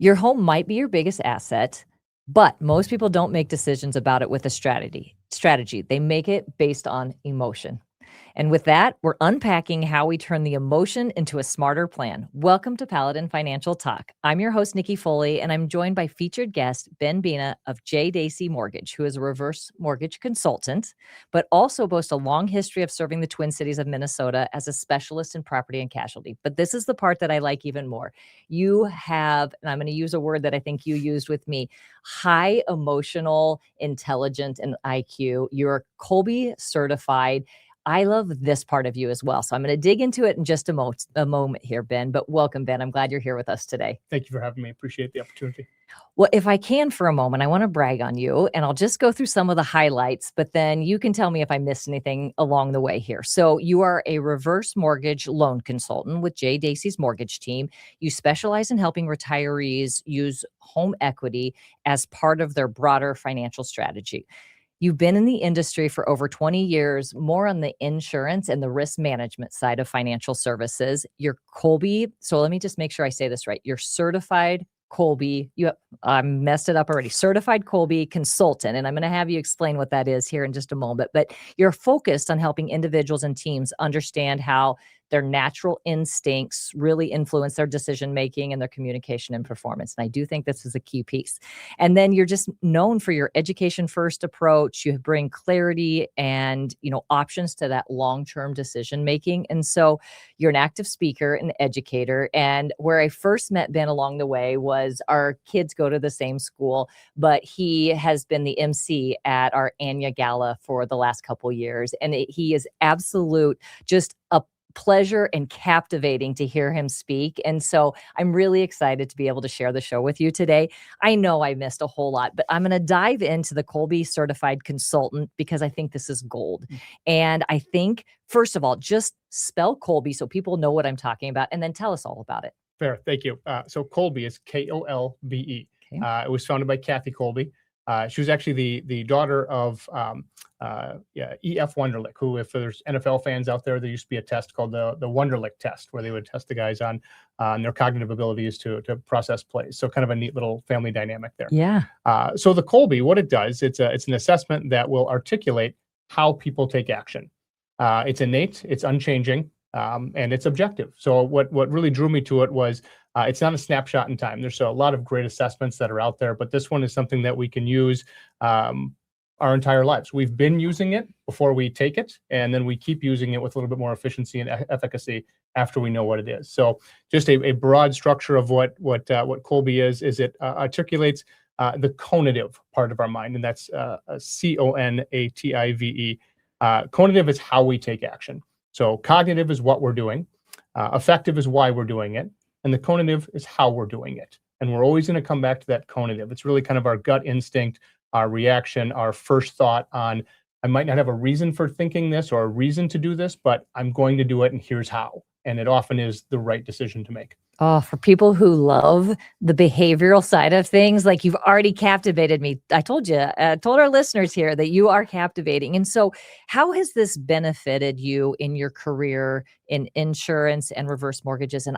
Your home might be your biggest asset, but most people don't make decisions about it with a strategy. They make it based on emotion. And with that, we're unpacking how we turn the emotion into a smarter plan. Welcome to Paladin Financial Talk. I'm your host, Nikki Foley, and I'm joined by featured guest Ben Bina of Jay Dacey Mortgage, who is a reverse mortgage consultant, but also boasts a long history of serving the Twin Cities of Minnesota as a specialist in property and casualty. But this is the part that I like even more. You have, and I'm going to use a word that I think you used with me, high emotional intelligence and IQ. You're Kolbe Certified. I love this part of you as well. So I'm going to dig into it in just a moment here, Ben. But welcome, Ben. I'm glad you're here with us today. Thank you for having me. Appreciate the opportunity. Well, if I can for a moment, I want to brag on you, and I'll just go through some of the highlights, but then you can tell me if I missed anything along the way here. So you are a reverse mortgage loan consultant with Jay Dacey's Mortgage Team. You specialize in helping retirees use home equity as part of their broader financial strategy. You've been in the industry for over 20 years, more on the insurance and the risk management side of financial services. You're Kolbe. So let me just make sure I say this right. You're certified Kolbe. I messed it up already. Certified Kolbe consultant. And I'm going to have you explain what that is here in just a moment. But you're focused on helping individuals and teams understand how their natural instincts really influence their decision-making and their communication and performance. And I do think this is a key piece. And then you're just known for your education-first approach. You bring clarity and, options to that long-term decision-making. And so you're an active speaker and educator. And where I first met Ben along the way was our kids go to the same school, but he has been the MC at our Anya Gala for the last couple years. And he is absolute, just a pleasure and captivating to hear him speak. And so I'm really excited to be able to share the show with you today. I know I missed a whole lot, but I'm going to dive into the Kolbe Certified Consultant because I think this is gold. And I think, first of all, just spell Kolbe so people know what I'm talking about, and then tell us all about it. Fair. Thank you. So Kolbe is Kolbe. Okay. It was founded by Kathy Kolbe. She was actually the daughter of E.F. Wunderlich, who, if there's NFL fans out there, there used to be a test called the Wunderlich test, where they would test the guys on their cognitive abilities to process plays. So kind of a neat little family dynamic there. Yeah. So the Kolbe, what it does, it's an assessment that will articulate how people take action. It's innate, it's unchanging, and it's objective. So what really drew me to it was it's not a snapshot in time. There's a lot of great assessments that are out there, but this one is something that we can use our entire lives. We've been using it before we take it, and then we keep using it with a little bit more efficiency and efficacy after we know what it is. So just a broad structure of what Kolbe is it articulates the conative part of our mind, and that's CONATIVE. Conative is how we take action. So cognitive is what we're doing, affective is why we're doing it, and the conative is how we're doing it. And we're always going to come back to that conative. It's really kind of our gut instinct, our reaction, our first thought on, I might not have a reason for thinking this or a reason to do this, but I'm going to do it, and here's how. And it often is the right decision to make. Oh, for people who love the behavioral side of things, like you've already captivated me. I told our listeners here that you are captivating. And so how has this benefited you in your career in insurance and reverse mortgages? And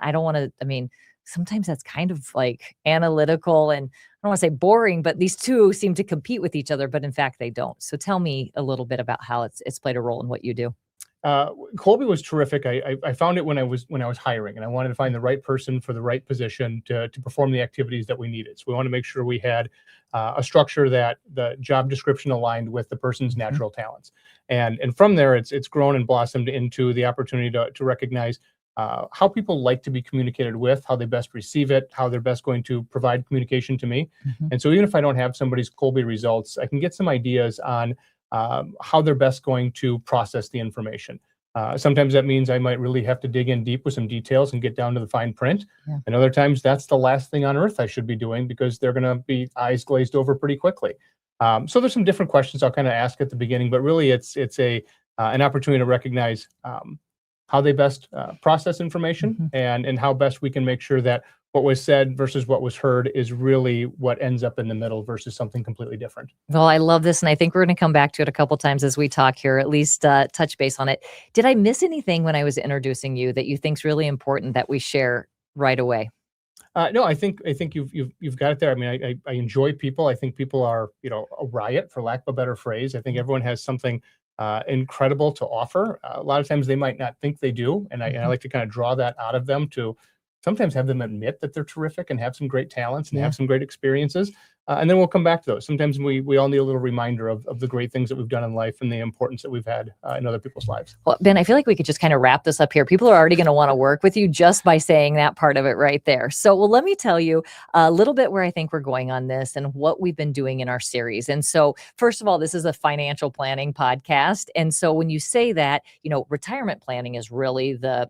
sometimes that's kind of like analytical and I don't want to say boring, but these two seem to compete with each other, but in fact they don't. So tell me a little bit about how it's played a role in what you do. Kolbe was terrific. I found it when I was hiring, and I wanted to find the right person for the right position to perform the activities that we needed. So we want to make sure we had a structure that the job description aligned with the person's natural talents. And from there, it's grown and blossomed into the opportunity to recognize how people like to be communicated with, how they best receive it, how they're best going to provide communication to me. And so even if I don't have somebody's Kolbe results, I can get some ideas on how they're best going to process the information. Sometimes that means I might really have to dig in deep with some details and get down to the fine print. Yeah. And other times that's the last thing on earth I should be doing because they're going to be eyes glazed over pretty quickly. So there's some different questions I'll kind of ask at the beginning, but really it's an opportunity to recognize how they best process information and how best we can make sure that what was said versus what was heard is really what ends up in the middle versus something completely different. Well, I love this, and I think we're going to come back to it a couple times as we talk here, at least touch base on it. Did I miss anything when I was introducing you that you think is really important that we share right away? No, I think you've got it there. I mean, I enjoy people. I think people are, a riot, for lack of a better phrase. I think everyone has something incredible to offer. A lot of times they might not think they do, and I like to kind of draw that out of them to sometimes have them admit that they're terrific and have some great talents and Yeah. have some great experiences. And then we'll come back to those. Sometimes we all need a little reminder of the great things that we've done in life and the importance that we've had in other people's lives. Well, Ben, I feel like we could just kind of wrap this up here. People are already going to want to work with you just by saying that part of it right there. So, well, let me tell you a little bit where I think we're going on this and what we've been doing in our series. And so, first of all, this is a financial planning podcast. And so when you say that, retirement planning is really the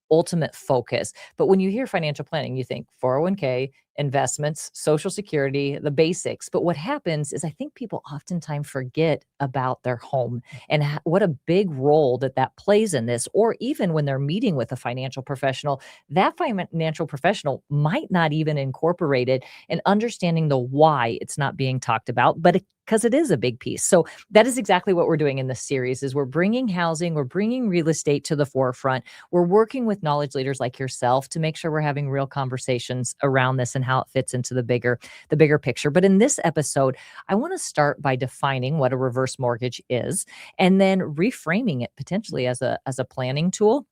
ultimate focus. But when you hear financial planning, you think 401k, investments, social security, the basics. But what happens is I think people oftentimes forget about their home and what a big role that plays in this. Or even when they're meeting with a financial professional, that financial professional might not even incorporate it and understanding the why it's not being talked about, but because it is a big piece. So that is exactly what we're doing in this series is we're bringing housing, we're bringing real estate to the forefront. We're working with knowledge leaders like yourself to make sure we're having real conversations around this and how it fits into the bigger picture. But in this episode, I want to start by defining what a reverse mortgage is and then reframing it potentially as a planning tool.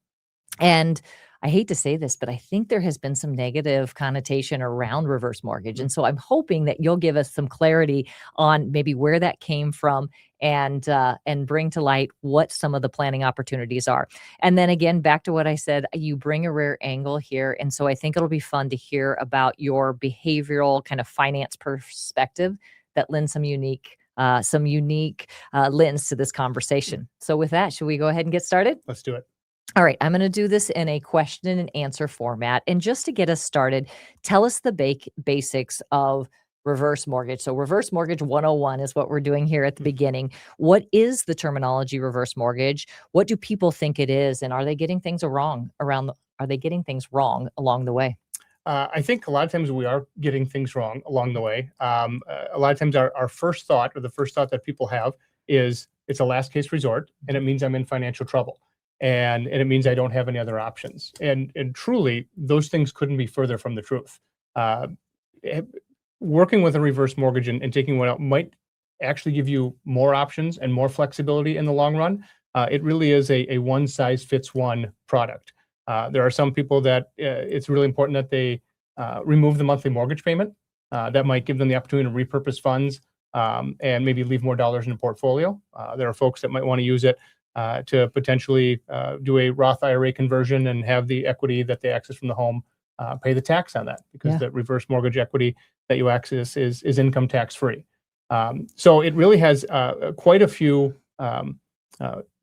And I hate to say this, but I think there has been some negative connotation around reverse mortgage. And so I'm hoping that you'll give us some clarity on maybe where that came from and bring to light what some of the planning opportunities are. And then again, back to what I said, you bring a rare angle here. And so I think it'll be fun to hear about your behavioral kind of finance perspective that lends some unique lens to this conversation. So with that, should we go ahead and get started? Let's do it. All right, I'm going to do this in a question and answer format. And just to get us started, tell us the basics of reverse mortgage. So reverse mortgage 101 is what we're doing here at the beginning. What is the terminology reverse mortgage? What do people think it is? And are they getting things wrong along the way? I think a lot of times we are getting things wrong along the way. A lot of times our first thought, or the first thought that people have, is it's a last case resort, and it means I'm in financial trouble. And it means I don't have any other options. And truly, those things couldn't be further from the truth. Working with a reverse mortgage and taking one out might actually give you more options and more flexibility in the long run. It really is a one size fits one product. There are some people that it's really important that they remove the monthly mortgage payment. That might give them the opportunity to repurpose funds and maybe leave more dollars in a portfolio. There are folks that might want to use it to potentially do a Roth IRA conversion and have the equity that they access from the home pay the tax on that, because the reverse mortgage equity that you access is income tax free. So it really has quite a few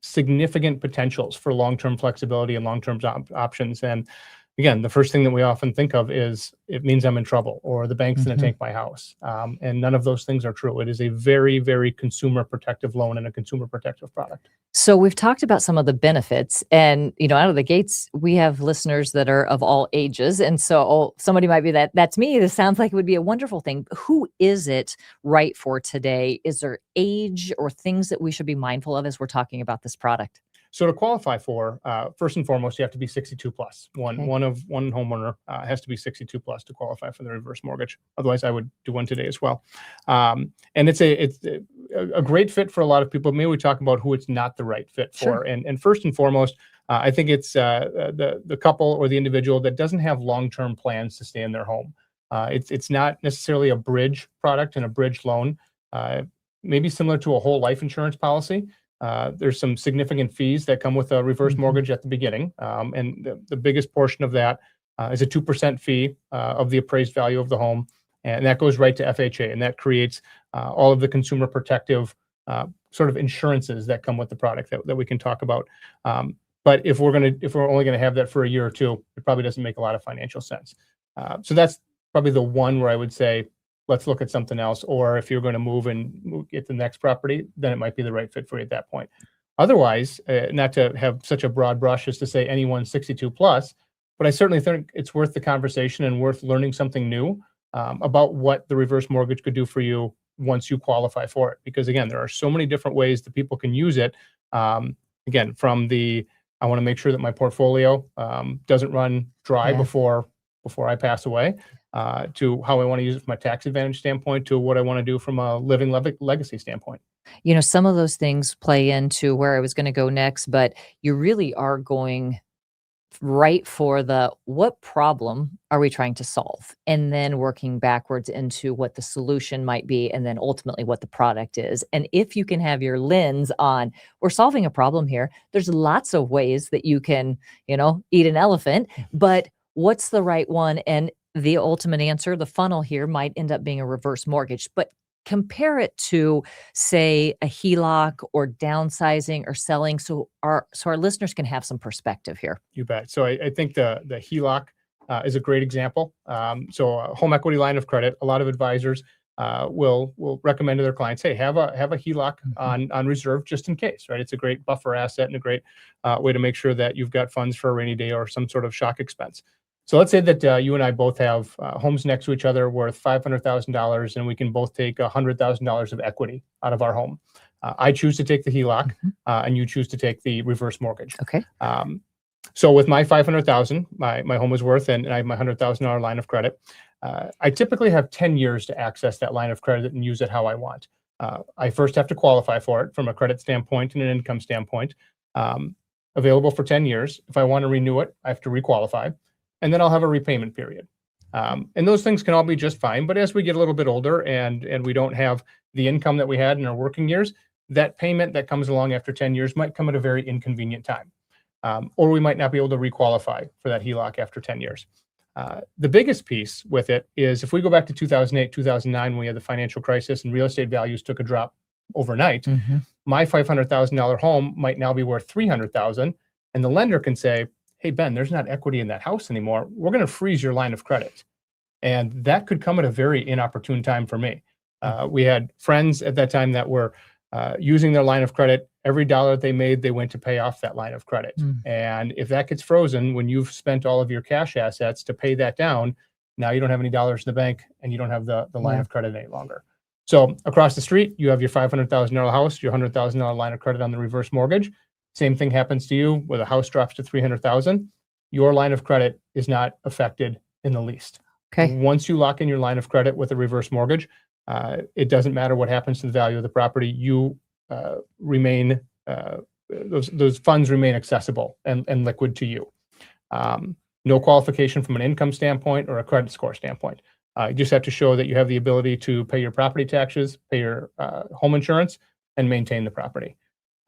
significant potentials for long-term flexibility and long-term options. And again, the first thing that we often think of is it means I'm in trouble or the bank's going to take my house. And none of those things are true. It is a very, very consumer protective loan and a consumer protective product. So we've talked about some of the benefits, and out of the gates, we have listeners that are of all ages. And so somebody might be that's me. This sounds like it would be a wonderful thing. Who is it right for today? Is there age or things that we should be mindful of as we're talking about this product? So to qualify for, first and foremost, you have to be 62 plus. One homeowner has to be 62 plus to qualify for the reverse mortgage. Otherwise, I would do one today as well. And it's a great fit for a lot of people. Maybe we talk about who it's not the right fit for. Sure. And first and foremost, I think it's the couple or the individual that doesn't have long-term plans to stay in their home. It's not necessarily a bridge product and a bridge loan. Maybe similar to a whole life insurance policy. There's some significant fees that come with a reverse mortgage at the beginning. And the biggest portion of that is a 2% fee of the appraised value of the home. And that goes right to FHA. And that creates all of the consumer protective sort of insurances that come with the product that we can talk about. But if we're only going to have that for a year or two, it probably doesn't make a lot of financial sense. So that's probably the one where I would say, let's look at something else. Or if you're going to move and get the next property, then it might be the right fit for you at that point. Otherwise, not to have such a broad brush as to say anyone 62 plus, but I certainly think it's worth the conversation and worth learning something new about what the reverse mortgage could do for you once you qualify for it. Because again, there are so many different ways that people can use it. Again, from I want to make sure that my portfolio doesn't run dry before before I pass away, to how I want to use it from a tax advantage standpoint, to what I want to do from a living legacy standpoint. Some of those things play into where I was going to go next, but you really are going right for the what problem are we trying to solve? And then working backwards into what the solution might be, and then ultimately what the product is. And if you can have your lens on, we're solving a problem here, there's lots of ways that you can, eat an elephant, but what's the right one? And the ultimate answer, the funnel here might end up being a reverse mortgage, but compare it to, say, a HELOC or downsizing or selling, so our listeners can have some perspective here. You bet. So I think the HELOC is a great example. So a home equity line of credit, a lot of advisors will recommend to their clients, hey, have a HELOC on reserve just in case, right? It's a great buffer asset and a great way to make sure that you've got funds for a rainy day or some sort of shock expense. So let's say that you and I both have homes next to each other worth $500,000, and we can both take $100,000 of equity out of our home. I choose to take the HELOC, and you choose to take the reverse mortgage. Okay. So with my $500,000, my home is worth, and I have my $100,000 line of credit. I typically have 10 years to access that line of credit and use it how I want. I first have to qualify for it from a credit standpoint and an income standpoint. Available for 10 years. If I want to renew it, I have to requalify. And then I'll have a repayment period. And those things can all be just fine. But as we get a little bit older and we don't have the income that we had in our working years, that payment that comes along after 10 years might come at a very inconvenient time. Or we might not be able to requalify for that HELOC after 10 years. The biggest piece with it is if we go back to 2008, 2009, when we had the financial crisis and real estate values took a drop overnight, my $500,000 home might now be worth $300,000. And the lender can say, hey, Ben, there's not equity in that house anymore. We're going to freeze your line of credit. And that could come at a very inopportune time for me. We had friends at that time that were using their line of credit. Every dollar that they made, they went to pay off that line of credit. And if that gets frozen when you've spent all of your cash assets to pay that down, now you don't have any dollars in the bank and you don't have the line of credit any longer. So across the street, you have your $500,000 house, your $100,000 line of credit on the reverse mortgage. Same thing happens to you where the house drops to $300,000. Your line of credit is not affected in the least. Okay. Once you lock in your line of credit with a reverse mortgage, it doesn't matter what happens to the value of the property. You remain those funds remain accessible and liquid to you. No qualification from an income standpoint or a credit score standpoint. You just have to show that you have the ability to pay your property taxes, pay your home insurance, and maintain the property.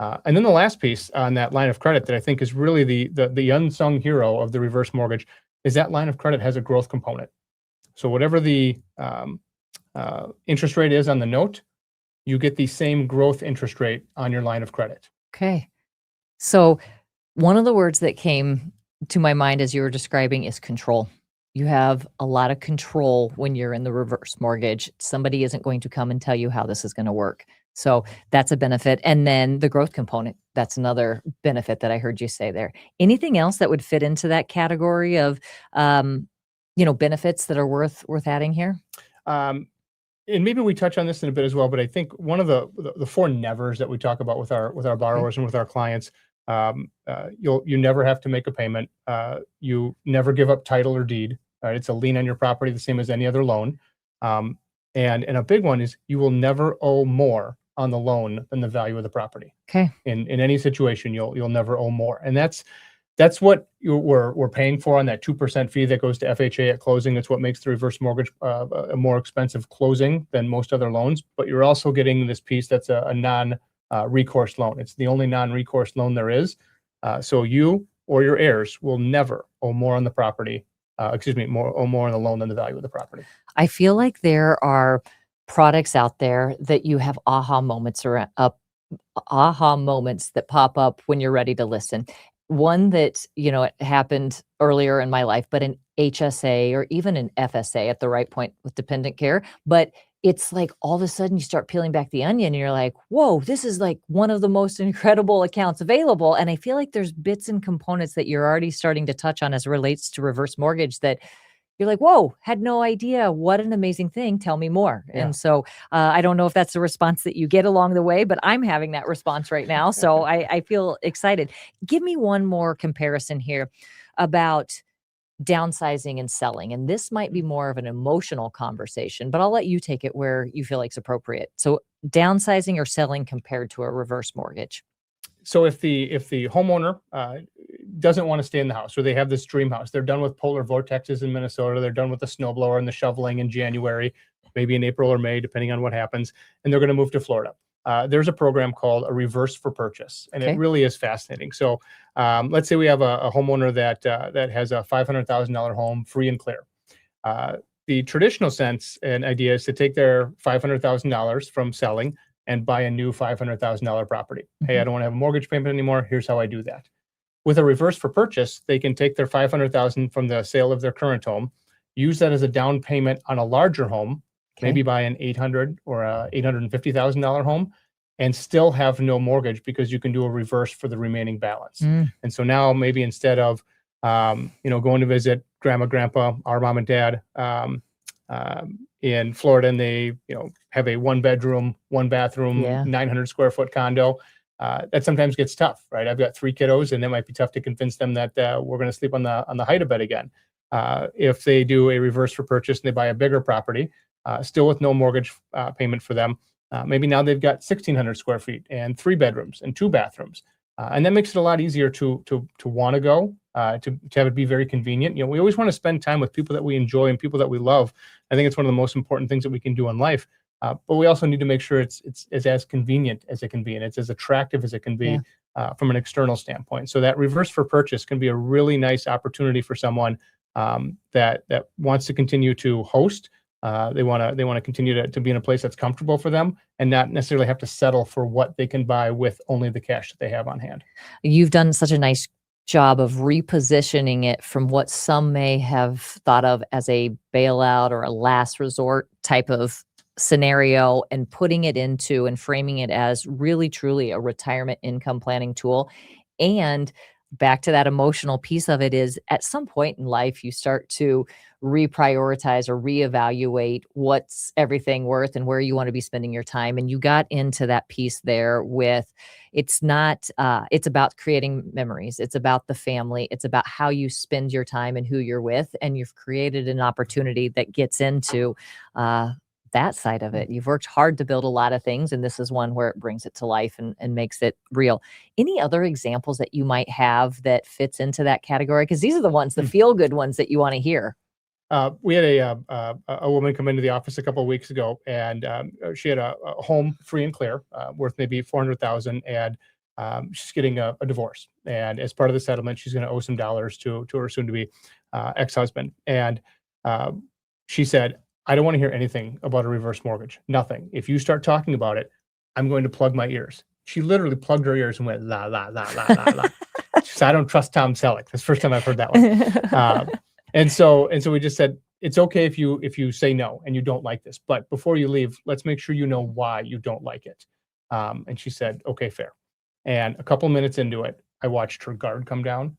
And then the last piece on that line of credit that I think is really the unsung hero of the reverse mortgage is that line of credit has a growth component. So whatever the interest rate is on the note, you get the same growth interest rate on your line of credit. Okay. So one of the words that came to my mind as you were describing is control. You have a lot of control when you're in the reverse mortgage. Somebody isn't going to come and tell you how this is going to work. So that's a benefit. And then the growth component, that's another benefit that I heard you say there. Anything else that would fit into that category of, benefits that are worth adding here? And maybe we touch on this in a bit as well, but I think one of the four nevers that we talk about with our borrowers and with our clients, you never have to make a payment. You never give up title or deed. Right? It's a lien on your property, the same as any other loan. And a big one is you will never owe more on the loan than the value of the property. Okay. In any situation, you'll never owe more, and that's what we're paying for on that 2% fee that goes to FHA at closing. It's what makes the reverse mortgage a more expensive closing than most other loans. But you're also getting this piece that's a non-recourse loan. It's the only non-recourse loan there is. So you or your heirs will never owe more on the property. More on the loan than the value of the property. I feel like there are products out there that you have aha moments that pop up when you're ready to listen. One that, it happened earlier in my life, but an HSA or even an FSA at the right point with dependent care. But it's like all of a sudden you start peeling back the onion and you're like, whoa, this is like one of the most incredible accounts available. And I feel like there's bits and components that you're already starting to touch on as it relates to reverse mortgage that you're like, whoa, had no idea. What an amazing thing. Tell me more. Yeah. And so I don't know if that's the response that you get along the way, but I'm having that response right now. So I feel excited. Give me one more comparison here about downsizing and selling. And this might be more of an emotional conversation, but I'll let you take it where you feel like it's appropriate. So downsizing or selling compared to a reverse mortgage. So if the homeowner doesn't want to stay in the house, or they have this dream house, they're done with polar vortexes in Minnesota, they're done with the snowblower and the shoveling in January, maybe in April or May, depending on what happens, and they're going to move to Florida. There's a program called a reverse for purchase, and Okay. it really is fascinating. So let's say we have a homeowner that has a $500,000 home free and clear. The traditional sense and idea is to take their $500,000 from selling and buy a new $500,000 property. Hey, I don't want to have a mortgage payment anymore. Here's how I do that. With a reverse for purchase, they can take their $500,000 from the sale of their current home, use that as a down payment on a larger home, maybe buy an $800,000 or a $850,000 home, and still have no mortgage because you can do a reverse for the remaining balance. And so now maybe instead of going to visit grandma, grandpa, our mom and dad in Florida, and they have a 1-bedroom, 1-bathroom, 900 square foot condo. That sometimes gets tough, right? I've got 3 kiddos, and it might be tough to convince them that we're going to sleep on the height of bed again. If they do a reverse for purchase and they buy a bigger property, still with no mortgage payment for them, maybe now they've got 1,600 square feet and 3 bedrooms and 2 bathrooms, and that makes it a lot easier to want to go. To have it be very convenient. We always want to spend time with people that we enjoy and people that we love. I think it's one of the most important things that we can do in life. But we also need to make sure it's as convenient as it can be, and it's as attractive as it can be from an external standpoint. So that reverse for purchase can be a really nice opportunity for someone that wants to continue to host. They want to continue to be in a place that's comfortable for them and not necessarily have to settle for what they can buy with only the cash that they have on hand. You've done such a nice job of repositioning it from what some may have thought of as a bailout or a last resort type of scenario, and putting it into and framing it as really truly a retirement income planning tool. And back to that emotional piece of it is, at some point in life, you start to reprioritize or reevaluate what's everything worth and where you want to be spending your time. And you got into that piece there with, it's not, it's about creating memories. It's about the family. It's about how you spend your time and who you're with. And you've created an opportunity that gets into that side of it. You've worked hard to build a lot of things, and this is one where it brings it to life and makes it real. Any other examples that you might have that fits into that category? Because these are the ones, the feel-good ones that you want to hear. We had a woman come into the office a couple of weeks ago, and she had a home free and clear, worth maybe $400,000, and she's getting a divorce. And as part of the settlement, she's going to owe some dollars to her soon-to-be ex-husband. And she said, "I don't want to hear anything about a reverse mortgage. Nothing. If you start talking about it, I'm going to plug my ears." She literally plugged her ears and went la la la la la la. She said, "I don't trust Tom Selleck." That's the first time I've heard that one. And so we just said, it's okay if you say no and you don't like this, but before you leave, let's make sure you know why you don't like it. And she said, "Okay, fair." And a couple minutes into it, I watched her guard come down.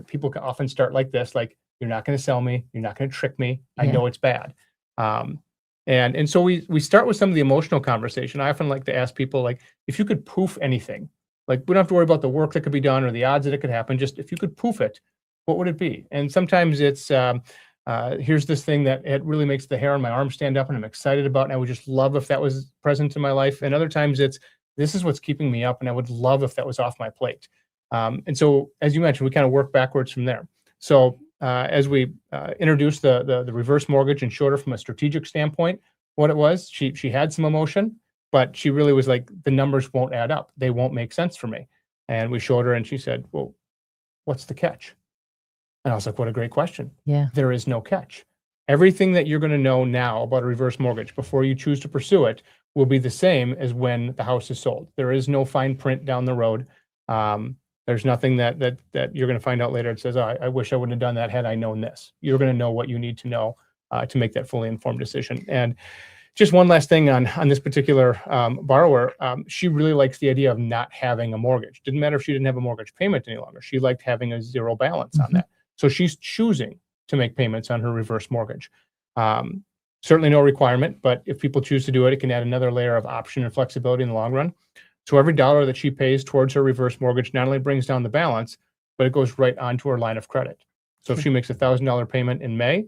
People can often start like this, like, "You're not going to sell me. You're not going to trick me. I know it's bad." And so we start with some of the emotional conversation. I often like to ask people, like, if you could poof anything, like, we don't have to worry about the work that could be done or the odds that it could happen. Just if you could poof it, what would it be? And sometimes it's, here's this thing that it really makes the hair on my arm stand up and I'm excited about, and I would just love if that was present in my life. And other times it's, this is what's keeping me up, and I would love if that was off my plate. And so, as you mentioned, we kind of work backwards from there. So as we introduced the reverse mortgage and showed her from a strategic standpoint what it was, she had some emotion, but she really was like, the numbers won't add up. They won't make sense for me. And we showed her, and she said, "Well, what's the catch?" And I was like, what a great question. Yeah. There is no catch. Everything that you're going to know now about a reverse mortgage before you choose to pursue it will be the same as when the house is sold. There is no fine print down the road. There's nothing that you're going to find out later that says, "Oh, I wish I wouldn't have done that had I known this." You're going to know what you need to know to make that fully informed decision. And just one last thing on this particular borrower, she really likes the idea of not having a mortgage. Didn't matter if she didn't have a mortgage payment any longer. She liked having a zero balance on that. So she's choosing to make payments on her reverse mortgage. Certainly no requirement, but if people choose to do it, it can add another layer of option and flexibility in the long run. So every dollar that she pays towards her reverse mortgage not only brings down the balance, but it goes right onto her line of credit. So if she makes $1,000 payment in May,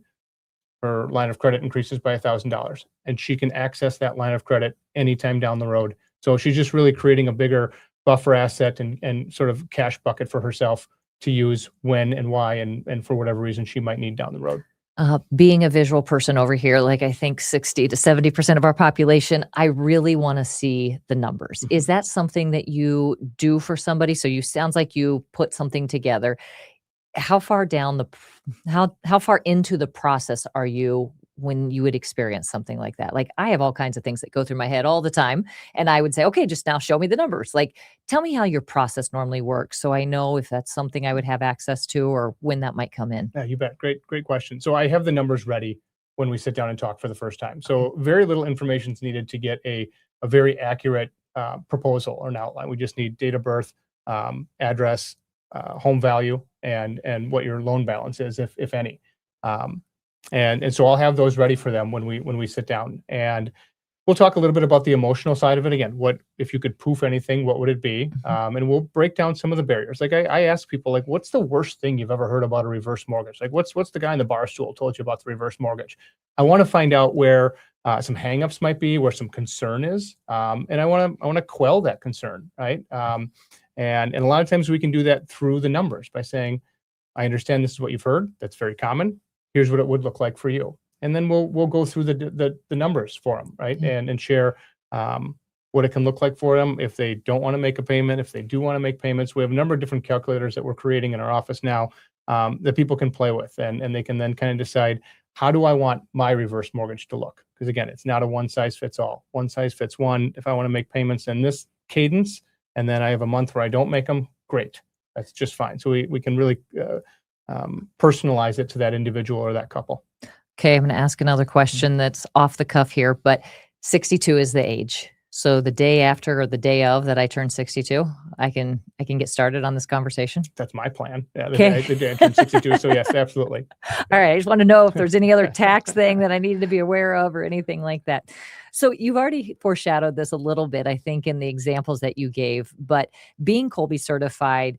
her line of credit increases by $1,000, and she can access that line of credit anytime down the road. So she's just really creating a bigger buffer asset and sort of cash bucket for herself to use when and why and for whatever reason she might need down the road. Being a visual person over here, like I think 60 to 70% of our population, I really want to see the numbers. Is that something that you do for somebody? So you sounds like you put something together. How far down how far into the process are you when you would experience something like that? Like I have all kinds of things that go through my head all the time, and I would say, okay, just now show me the numbers. Like, tell me how your process normally works, so I know if that's something I would have access to or when that might come in. Yeah, you bet. Great question. So I have the numbers ready when we sit down and talk for the first time. So very little information is needed to get a very accurate proposal or an outline. We just need date of birth, address, home value, and what your loan balance is, if any. And so I'll have those ready for them when we sit down, and we'll talk a little bit about the emotional side of it. Again, what if you could poof anything, what would it be? And we'll break down some of the barriers. Like I ask people, like, what's the worst thing you've ever heard about a reverse mortgage? Like, what's the guy in the bar stool told you about the reverse mortgage? I want to find out where some hangups might be, where some concern is, and I want to quell that concern, right? And a lot of times we can do that through the numbers by saying, I understand this is what you've heard. That's very common. Here's what it would look like for you. And then we'll go through the numbers for them, right? And share what it can look like for them if they don't want to make a payment, if they do want to make payments. We have a number of different calculators that we're creating in our office now that people can play with, and they can then kind of decide, how do I want my reverse mortgage to look? Because again, it's not a one size fits all. One size fits one. If I want to make payments in this cadence, and then I have a month where I don't make them, great. That's just fine. So we can really personalize it to that individual or that couple. Okay, I'm going to ask another question that's off the cuff here, but 62 is the age. So the day after or the day of that I turn 62, I can get started on this conversation. That's my plan. Yeah, Okay. the day I turn 62. So yes, absolutely. All right. I just want to know if there's any other tax thing that I needed to be aware of or anything like that. So you've already foreshadowed this a little bit, I think, in the examples that you gave, but being Kolbe certified,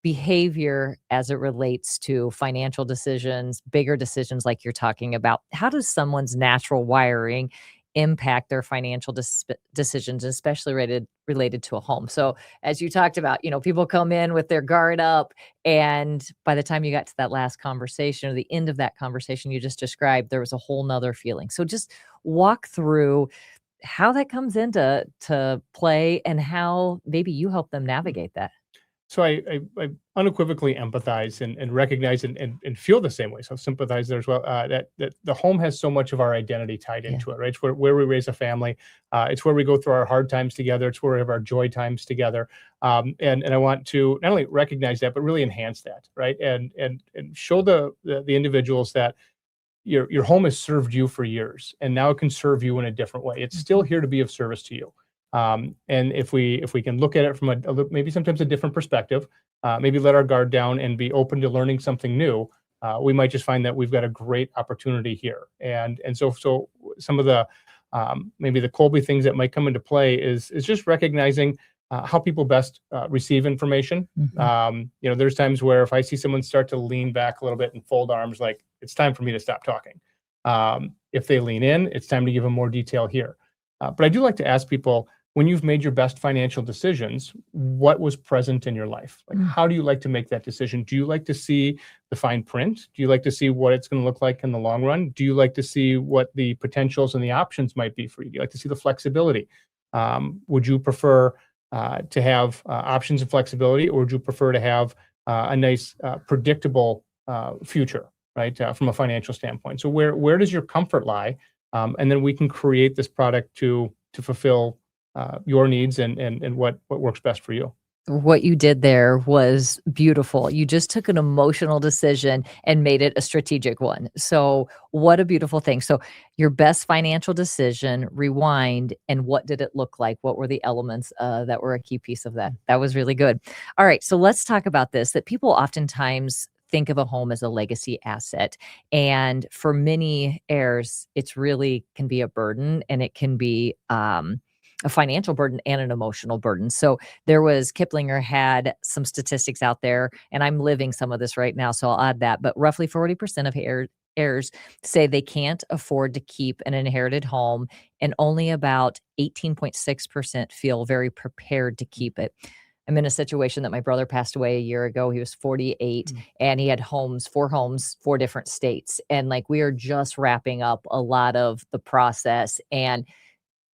behavior as it relates to financial decisions, bigger decisions like you're talking about, how does someone's natural wiring impact their financial decisions, especially related to a home? So as you talked about, people come in with their guard up, and by the time you got to that last conversation or the end of that conversation you just described, there was a whole nother feeling. So just walk through how that comes into play and how maybe you help them navigate that. So I unequivocally empathize and recognize and feel the same way. So sympathize there as well. That the home has so much of our identity tied into it, right? It's where we raise a family. It's where we go through our hard times together. It's where we have our joy times together. And I want to not only recognize that, but really enhance that, right? And show the individuals that your home has served you for years, and now it can serve you in a different way. It's still here to be of service to you. And if we can look at it from maybe sometimes a different perspective, maybe let our guard down and be open to learning something new, we might just find that we've got a great opportunity here. And so some of the maybe the Kolbe things that might come into play is just recognizing how people best receive information. There's times where if I see someone start to lean back a little bit and fold arms, like it's time for me to stop talking. If they lean in, it's time to give them more detail here. But I do like to ask people, when you've made your best financial decisions, what was present in your life? Like, how do you like to make that decision? Do you like to see the fine print? Do you like to see what it's going to look like in the long run? Do you like to see what the potentials and the options might be for you? Do you like to see the flexibility? Would you prefer to have options and flexibility, or would you prefer to have a nice, predictable future, right, from a financial standpoint? So where does your comfort lie? And then we can create this product to fulfill your needs and what works best for you. What you did there was beautiful. You just took an emotional decision and made it a strategic one. So what a beautiful thing. So your best financial decision, rewind, and what did it look like? What were the elements that were a key piece of that? That was really good. All right, so let's talk about this, that people oftentimes think of a home as a legacy asset. And for many heirs, it's really can be a burden, and it can be a financial burden and an emotional burden. So there was Kiplinger had some statistics out there, and I'm living some of this right now, so I'll add that. But roughly 40% of heirs say they can't afford to keep an inherited home, and only about 18.6% feel very prepared to keep it. I'm in a situation that my brother passed away a year ago. He was 48 and he had four homes, four different states. And like we are just wrapping up a lot of the process, and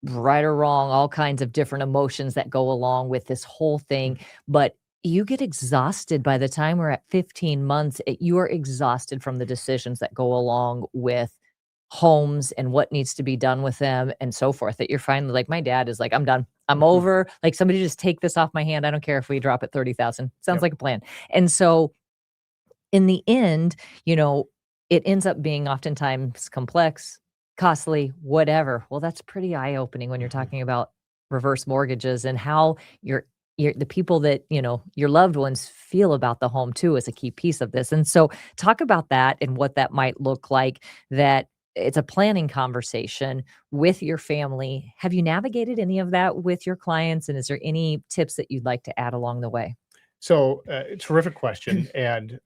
right or wrong, all kinds of different emotions that go along with this whole thing. But you get exhausted by the time we're at 15 months. You are exhausted from the decisions that go along with homes and what needs to be done with them and so forth, that you're finally like, my dad is like, I'm done. I'm over. Like, somebody just take this off my hand. I don't care if we drop it 30,000. Sounds like a plan. And so in the end, it ends up being oftentimes complex, costly, whatever. Well, that's pretty eye-opening when you're talking about reverse mortgages and how the people that, your loved ones feel about the home too is a key piece of this. And so talk about that and what that might look like, that it's a planning conversation with your family. Have you navigated any of that with your clients? And is there any tips that you'd like to add along the way? So, terrific question, and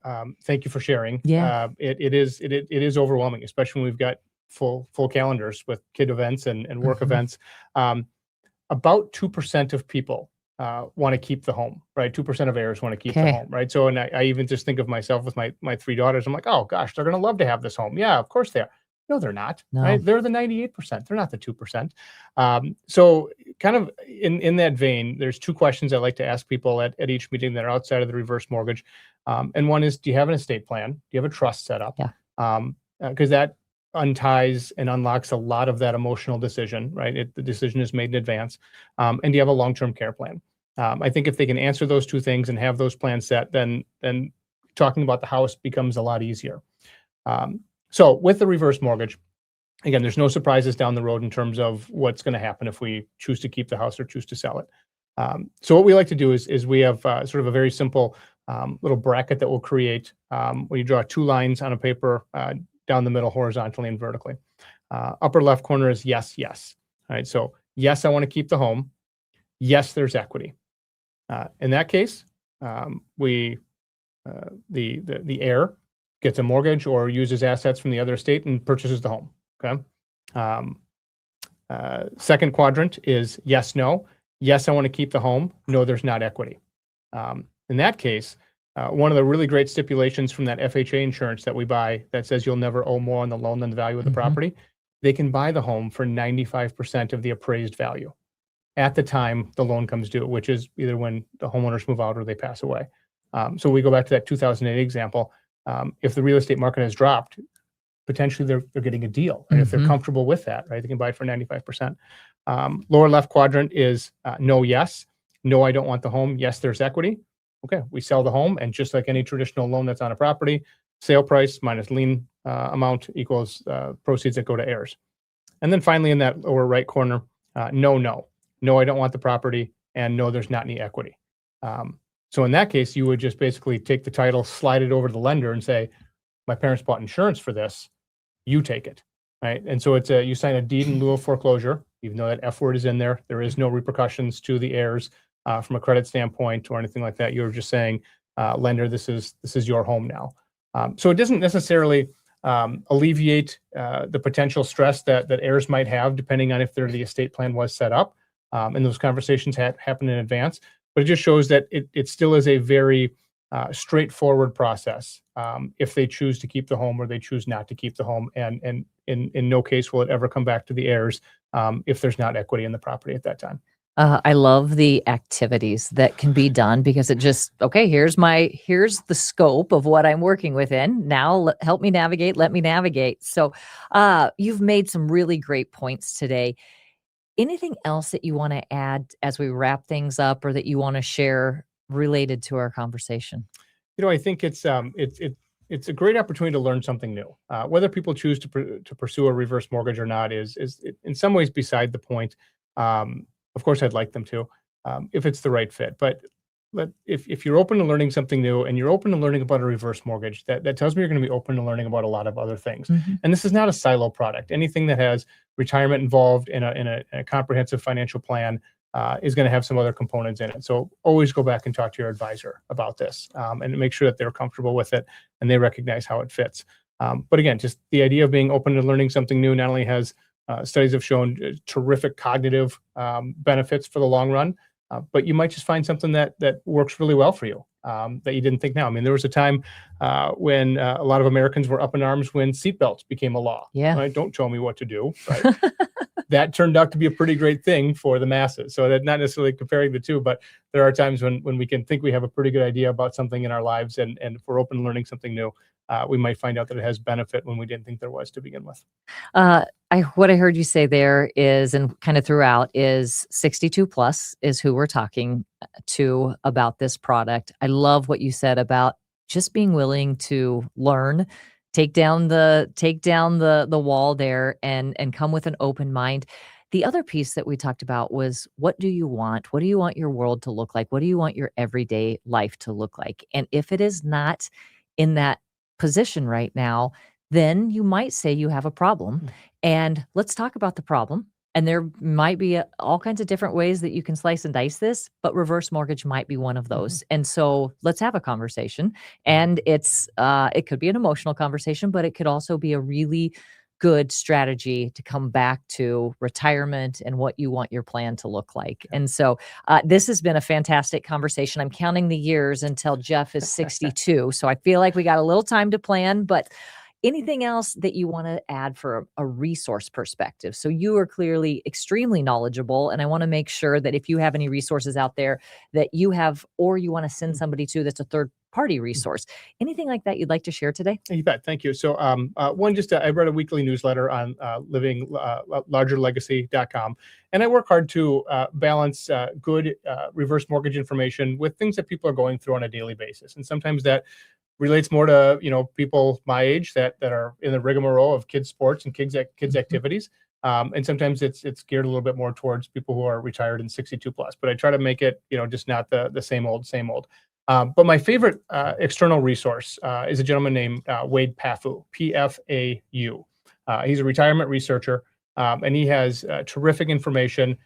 thank you for sharing. Yeah. It is overwhelming, especially when we've got full calendars with kid events and work events. About 2% of people want to keep the home, right? 2% of heirs want to keep the home, right? So, and I even just think of myself with my three daughters. I'm like, oh gosh, they're going to love to have this home. Yeah, of course they are. No, they're not. No. Right? They're the 98%. They're not the 2%. So kind of in that vein, there's two questions I like to ask people at each meeting that are outside of the reverse mortgage. And one is, do you have an estate plan? Do you have a trust set up? Yeah. Because that unties and unlocks a lot of that emotional decision, right? The decision is made in advance. And do you have a long-term care plan? I think if they can answer those two things and have those plans set, then talking about the house becomes a lot easier. So with the reverse mortgage, again, there's no surprises down the road in terms of what's going to happen if we choose to keep the house or choose to sell it. So what we like to do is we have sort of a very simple little bracket that we'll create where you draw two lines on a paper down the middle, horizontally and vertically. Upper left corner is yes, yes. All right, so yes, I want to keep the home. Yes, there's equity. In that case, the heir gets a mortgage or uses assets from the other estate and purchases the home. Okay. Second quadrant is yes, no. Yes, I want to keep the home. No, there's not equity. In that case, one of the really great stipulations from that FHA insurance that we buy that says you'll never owe more on the loan than the value of the property, they can buy the home for 95% of the appraised value at the time the loan comes due, which is either when the homeowners move out or they pass away. So we go back to that 2008 example. If the real estate market has dropped, potentially they're getting a deal. Right? If they're comfortable with that, right, they can buy it for 95%. Lower left quadrant is no, yes. No, I don't want the home. Yes, there's equity. Okay, we sell the home, and just like any traditional loan that's on a property, sale price minus lien amount equals proceeds that go to heirs. And then finally in that lower right corner, no, no. No, I don't want the property, and no, there's not any equity. So in that case, you would just basically take the title, slide it over to the lender and say, my parents bought insurance for this, you take it, right? And so you sign a deed in lieu of foreclosure, even though that F word is in there. There is no repercussions to the heirs from a credit standpoint or anything like that. You're just saying, lender, this is your home now. So it doesn't necessarily alleviate the potential stress that heirs might have, depending on if the estate plan was set up. And those conversations happen in advance. But it just shows that it still is a very straightforward process if they choose to keep the home or they choose not to keep the home. And in no case will it ever come back to the heirs if there's not equity in the property at that time. I love the activities that can be done, because it just, okay, here's the scope of what I'm working within. Now help me navigate, let me navigate. So you've made some really great points today. Anything else that you want to add as we wrap things up, or that you want to share related to our conversation? I think it's a great opportunity to learn something new. Whether people choose to pursue a reverse mortgage or not is in some ways beside the point. Of course, I'd like them to, if it's the right fit. But if you're open to learning something new and you're open to learning about a reverse mortgage, that tells me you're going to be open to learning about a lot of other things. And this is not a silo product. Anything that has retirement involved in a comprehensive financial plan is going to have some other components in it. So always go back and talk to your advisor about this, and make sure that they're comfortable with it and they recognize how it fits. But again, just the idea of being open to learning something new not only has studies have shown terrific cognitive benefits for the long run, but you might just find something that works really well for you, that you didn't think now. I mean, there was a time when a lot of Americans were up in arms when seatbelts became a law. Yeah. Right? Don't tell me what to do. Right? That turned out to be a pretty great thing for the masses. So that's not necessarily comparing the two, but there are times when we can think we have a pretty good idea about something in our lives, and if we're open to learning something new, we might find out that it has benefit when we didn't think there was to begin with. What I heard you say there is, and kind of throughout, is 62 plus is who we're talking to about this product. I love what you said about just being willing to learn, take down the wall there, and come with an open mind. The other piece that we talked about was, what do you want? What do you want your world to look like? What do you want your everyday life to look like? And if it is not in that position right now, then you might say you have a problem. And let's talk about the problem. And there might be all kinds of different ways that you can slice and dice this, but reverse mortgage might be one of those. And so let's have a conversation. And it could be an emotional conversation, but it could also be a really good strategy to come back to retirement and what you want your plan to look like. And so this has been a fantastic conversation. I'm counting the years until Jeff is 62. So I feel like we got a little time to plan, but anything else that you want to add for a resource perspective? So you are clearly extremely knowledgeable, and I want to make sure that if you have any resources out there that you have, or you want to send somebody to that's a third party resource, anything like that you'd like to share today? You bet. Thank you. So one, I read a weekly newsletter on largerlegacy.com, and I work hard to balance good reverse mortgage information with things that people are going through on a daily basis. And sometimes that relates more to people my age that are in the rigmarole of kids sports and kids activities, and sometimes it's geared a little bit more towards people who are retired and 62 plus. But I try to make it just not the same old. But my favorite external resource is a gentleman named Wade Paffu, Pfau. He's a retirement researcher, and he has terrific information,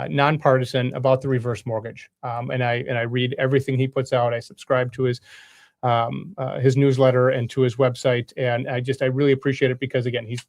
nonpartisan, about the reverse mortgage. And I read everything he puts out. I subscribe to his newsletter and to his website, and I really appreciate it because, again, he's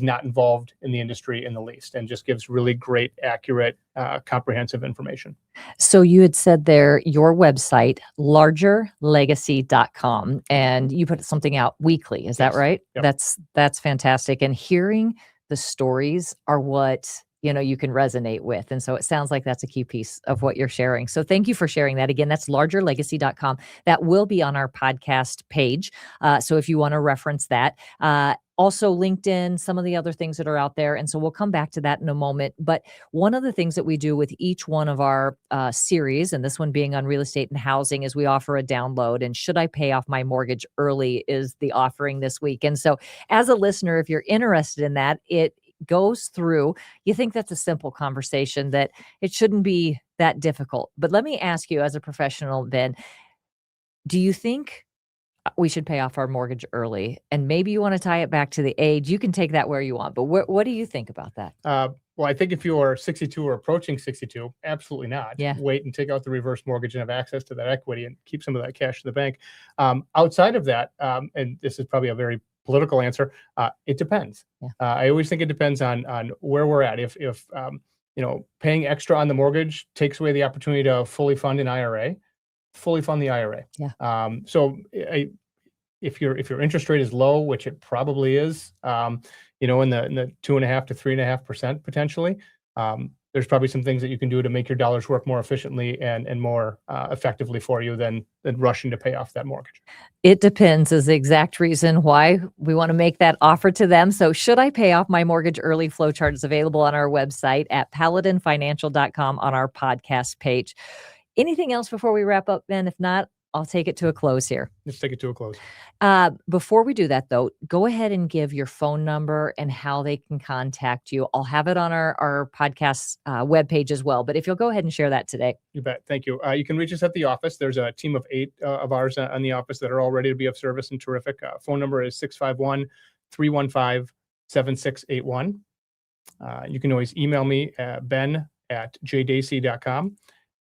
not involved in the industry in the least, and just gives really great, accurate, comprehensive information. So you had said there, your website, largerlegacy.com, and you put something out weekly. Is that right? Yep. That's fantastic. And hearing the stories are what you can resonate with. And so it sounds like that's a key piece of what you're sharing. So thank you for sharing that. Again, that's largerlegacy.com. That will be on our podcast page. So if you want to reference that, also LinkedIn, some of the other things that are out there. And so we'll come back to that in a moment. But one of the things that we do with each one of our series, and this one being on real estate and housing, is we offer a download. And Should I Pay Off My Mortgage Early is the offering this week. And so as a listener, if you're interested in that, it goes through, you think that's a simple conversation, that it shouldn't be that difficult. But let me ask you, as a professional, Ben, do you think we should pay off our mortgage early? And maybe you want to tie it back to the age. You can take that where you want, but what do you think about that? Well, I think if you are 62 or approaching 62, absolutely not. Yeah. Wait and take out the reverse mortgage and have access to that equity and keep some of that cash in the bank. Outside of that, and this is probably a very political answer, it depends. Yeah. I always think it depends on where we're at. If paying extra on the mortgage takes away the opportunity to fully fund an IRA, fully fund the IRA. Yeah. If your interest rate is low, which it probably is, in the 2.5% to 3.5% potentially, there's probably some things that you can do to make your dollars work more efficiently and more effectively for you than rushing to pay off that mortgage. It depends is the exact reason why we want to make that offer to them. So Should I Pay Off My Mortgage Early flowchart is available on our website at paladinfinancial.com on our podcast page. Anything else before we wrap up, Ben? If not, I'll take it to a close here. Let's take it to a close. Before we do that, though, go ahead and give your phone number and how they can contact you. I'll have it on our podcast webpage as well. But if you'll go ahead and share that today. You bet. Thank you. You can reach us at the office. There's a team of 8 of ours on the office that are all ready to be of service and terrific. Phone number is 651-315-7681. You can always email me at ben@jaydacey.com.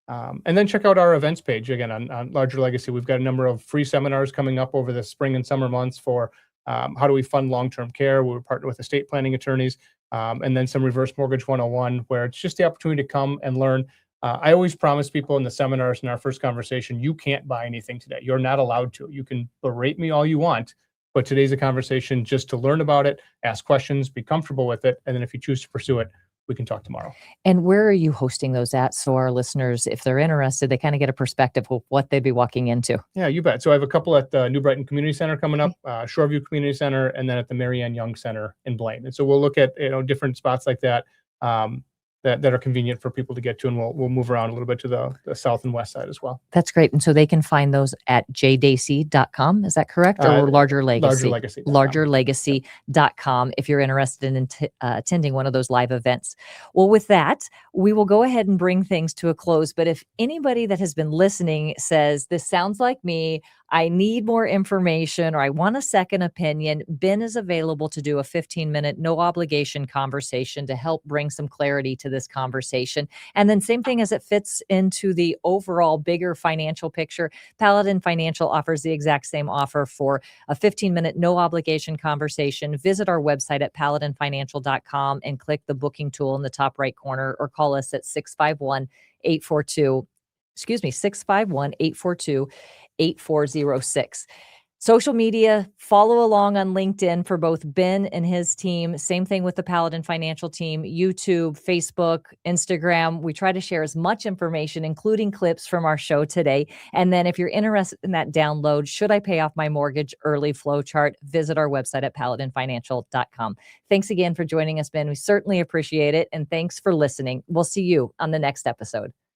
And then check out our events page again on Larger Legacy. We've got a number of free seminars coming up over the spring and summer months for how do we fund long-term care. We're partnered with estate planning attorneys, and then some reverse mortgage 101, where it's just the opportunity to come and learn. I always promise people in the seminars in our first conversation, you can't buy anything today. You're not allowed to. You can berate me all you want, but today's a conversation just to learn about it, ask questions, be comfortable with it, and then if you choose to pursue it, we can talk tomorrow. And where are you hosting those at? So our listeners, if they're interested, they kind of get a perspective of what they'd be walking into. Yeah, you bet. So I have a couple at the New Brighton Community Center coming up, Shoreview Community Center, and then at the Marianne Young Center in Blaine. And so we'll look at different spots like that that are convenient for people to get to, and we'll move around a little bit to the south and west side as well. That's great. And so they can find those at jaydacey.com. Is that correct? Or Larger Legacy? Largerlegacy.com if you're interested in attending one of those live events. Well, with that, we will go ahead and bring things to a close. But if anybody that has been listening says, this sounds like me, I need more information, or I want a second opinion, Ben is available to do a 15-minute, no obligation conversation to help bring some clarity to this conversation. And then same thing as it fits into the overall bigger financial picture, Paladin Financial offers the exact same offer for a 15-minute, no obligation conversation. Visit our website at paladinfinancial.com and click the booking tool in the top right corner, or call us at 651-842-8406. Social media, follow along on LinkedIn for both Ben and his team. Same thing with the Paladin Financial team, YouTube, Facebook, Instagram. We try to share as much information, including clips from our show today. And then if you're interested in that download, Should I Pay Off My Mortgage Early Flow Chart, visit our website at paladinfinancial.com. Thanks again for joining us, Ben. We certainly appreciate it. And thanks for listening. We'll see you on the next episode.